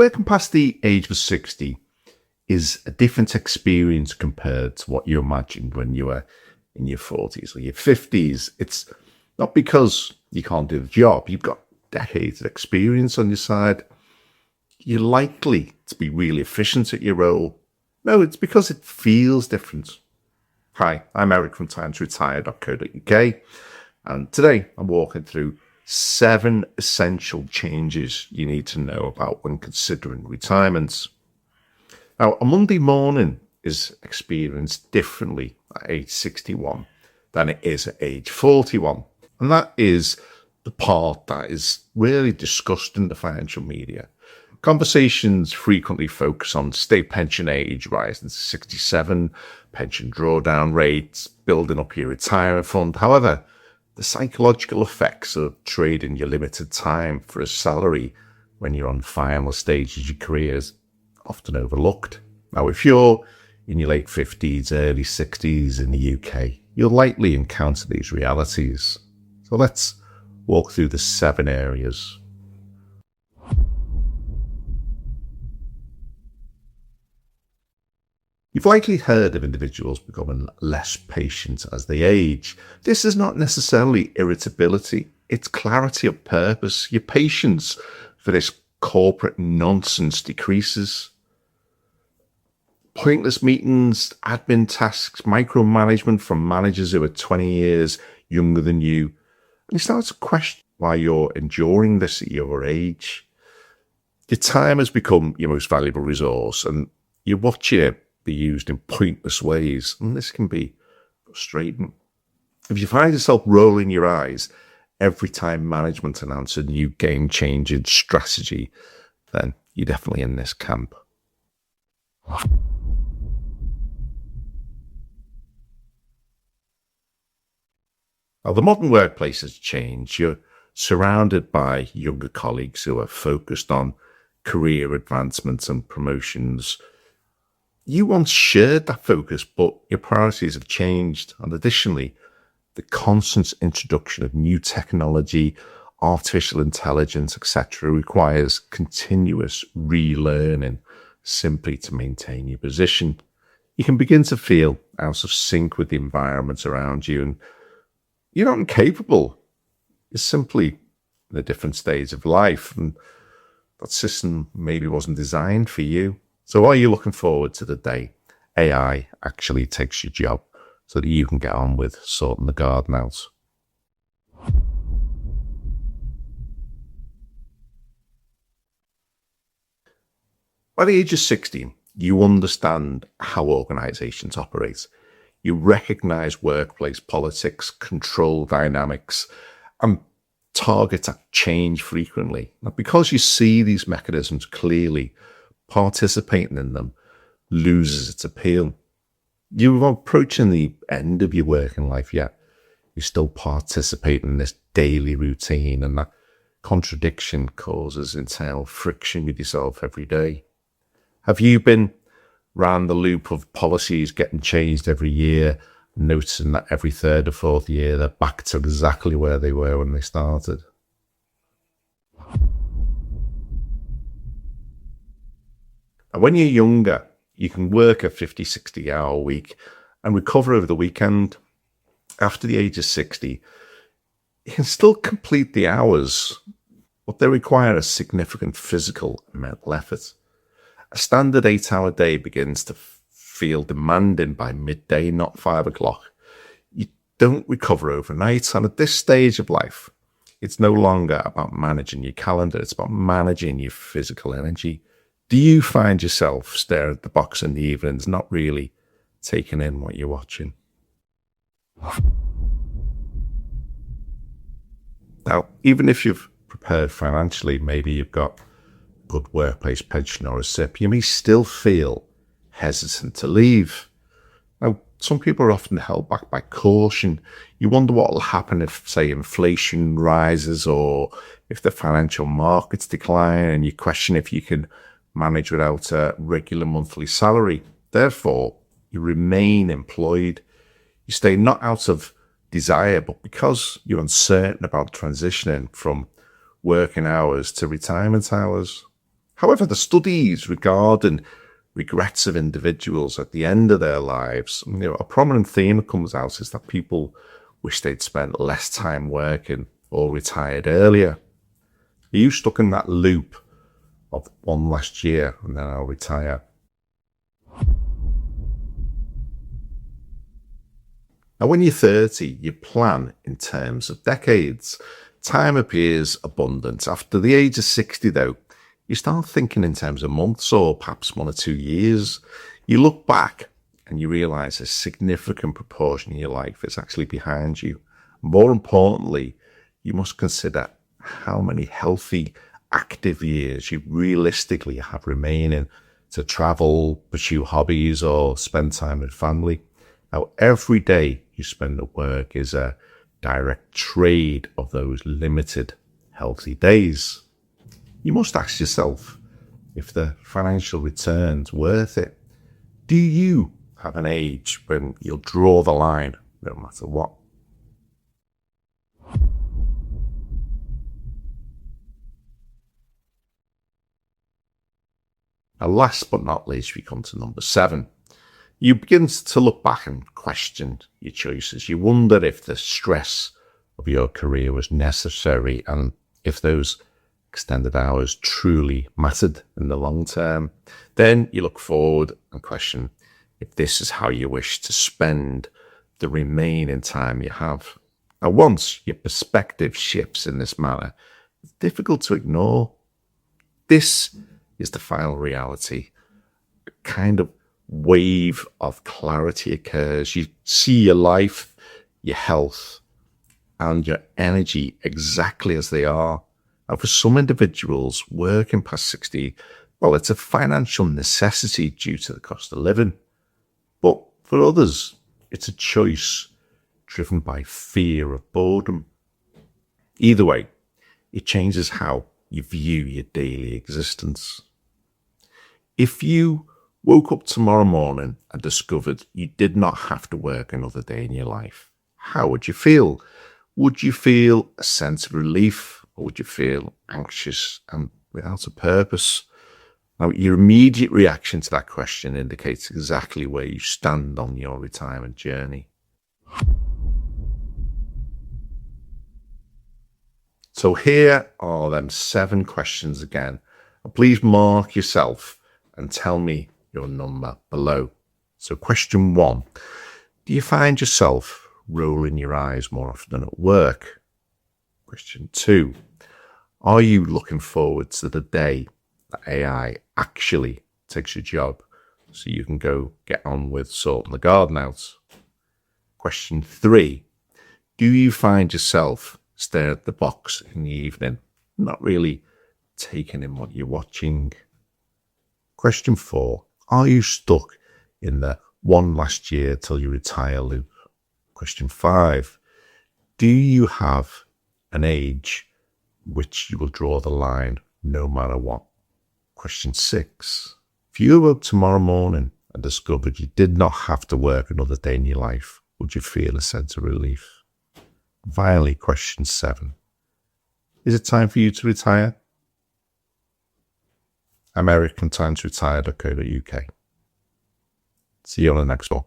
Working past the age of 60 is a different experience compared to what you imagined when you were in your 40s or your 50s. It's not because you can't do the job. You've got decades of experience on your side. You're likely to be really efficient at your role. No, it's because it feels different. Hi, I'm Eric from timetoretire.co.uk, and today I'm walking through 7 essential changes you need to know about when considering retirement. Now, a Monday morning is experienced differently at age 61 than it is at age 41. And that is the part that is really discussed in the financial media. Conversations frequently focus on state pension age rising to 67, pension drawdown rates, building up your retirement fund. However, the psychological effects of trading your limited time for a salary when you're on final stages of your career is often overlooked. Now, if you're in your late 50s, early 60s in the UK, you'll likely encounter these realities. So let's walk through the 7 areas. You've likely heard of individuals becoming less patient as they age. This is not necessarily irritability, it's clarity of purpose. Your patience for this corporate nonsense decreases. Pointless meetings, admin tasks, micromanagement from managers who are 20 years younger than you. And you start to question why you're enduring this at your age. Your time has become your most valuable resource, and you're watching it be used in pointless ways, and this can be frustrating. If you find yourself rolling your eyes every time management announce a new game-changing strategy, then you're definitely in this camp. Now, the modern workplace has changed. You're surrounded by younger colleagues who are focused on career advancements and promotions. You once shared that focus, but your priorities have changed. And additionally, the constant introduction of new technology, artificial intelligence, etc., requires continuous relearning simply to maintain your position. You can begin to feel out of sync with the environment around you, and you're not incapable. You're simply in a different stage of life, and that system maybe wasn't designed for you. So are you looking forward to the day AI actually takes your job so that you can get on with sorting the garden out? By the age of 60, you understand how organizations operate. You recognize workplace politics, control dynamics, and targets that change frequently. Now, because you see these mechanisms clearly, participating in them loses its appeal. You're approaching the end of your working life, yet you still participate in this daily routine, and that contradiction causes internal friction with yourself every day. Have you been round the loop of policies getting changed every year, noticing that every 3rd or 4th year they're back to exactly where they were when they started? And when you're younger, you can work a 50, 60-hour week and recover over the weekend. After the age of 60, you can still complete the hours, but they require a significant physical and mental effort. A standard 8-hour day begins to feel demanding by midday, not 5 o'clock. You don't recover overnight, and at this stage of life, it's no longer about managing your calendar, it's about managing your physical energy. Do you find yourself staring at the box in the evenings, not really taking in what you're watching? Now, even if you've prepared financially, maybe you've got a good workplace pension or a SIP, you may still feel hesitant to leave. Now, some people are often held back by caution. You wonder what will happen if, say, inflation rises or if the financial markets decline, and you question if you can manage without a regular monthly salary. Therefore, you remain employed. You stay not out of desire, but because you're uncertain about transitioning from working hours to retirement hours. However, the studies regarding regrets of individuals at the end of their lives, a prominent theme that comes out is that people wish they'd spent less time working or retired earlier. Are you stuck in that loop of one last year and then I'll retire? Now, when you're 30, you plan in terms of decades. Time appears abundant. After the age of 60, though, you start thinking in terms of months or perhaps 1 or 2 years. You look back and you realize a significant proportion of your life is actually behind you. More importantly, you must consider how many healthy, active years you realistically have remaining to travel, pursue hobbies, or spend time with family. Now, every day you spend at work is a direct trade of those limited, healthy days. You must ask yourself if the financial return's worth it. Do you have an age when you'll draw the line no matter what? Now, last but not least, we come to number 7. You begin to look back and question your choices. You wonder if the stress of your career was necessary and if those extended hours truly mattered in the long term. Then you look forward and question if this is how you wish to spend the remaining time you have. Now, once your perspective shifts in this manner, it's difficult to ignore. This is the final reality. A kind of wave of clarity occurs. You see your life, your health, and your energy exactly as they are. And for some individuals, working past 60, well, it's a financial necessity due to the cost of living. But for others, it's a choice driven by fear of boredom. Either way, it changes how you view your daily existence. If you woke up tomorrow morning and discovered you did not have to work another day in your life, how would you feel? Would you feel a sense of relief, or would you feel anxious and without a purpose? Now, your immediate reaction to that question indicates exactly where you stand on your retirement journey. So here are them 7 questions again. And please mark yourself and tell me your number below. So question 1, do you find yourself rolling your eyes more often at work? Question 2, are you looking forward to the day that AI actually takes your job so you can go get on with sorting the garden out? Question 3, do you find yourself staring at the box in the evening, not really taking in what you're watching? Question 4, are you stuck in the one last year till you retire loop? Question 5, do you have an age which you will draw the line no matter what? Question 6, if you awoke tomorrow morning and discovered you did not have to work another day in your life, would you feel a sense of relief? Finally, question 7, is it time for you to retire? AmericanTimesRetire.co.uk. See you on the next one.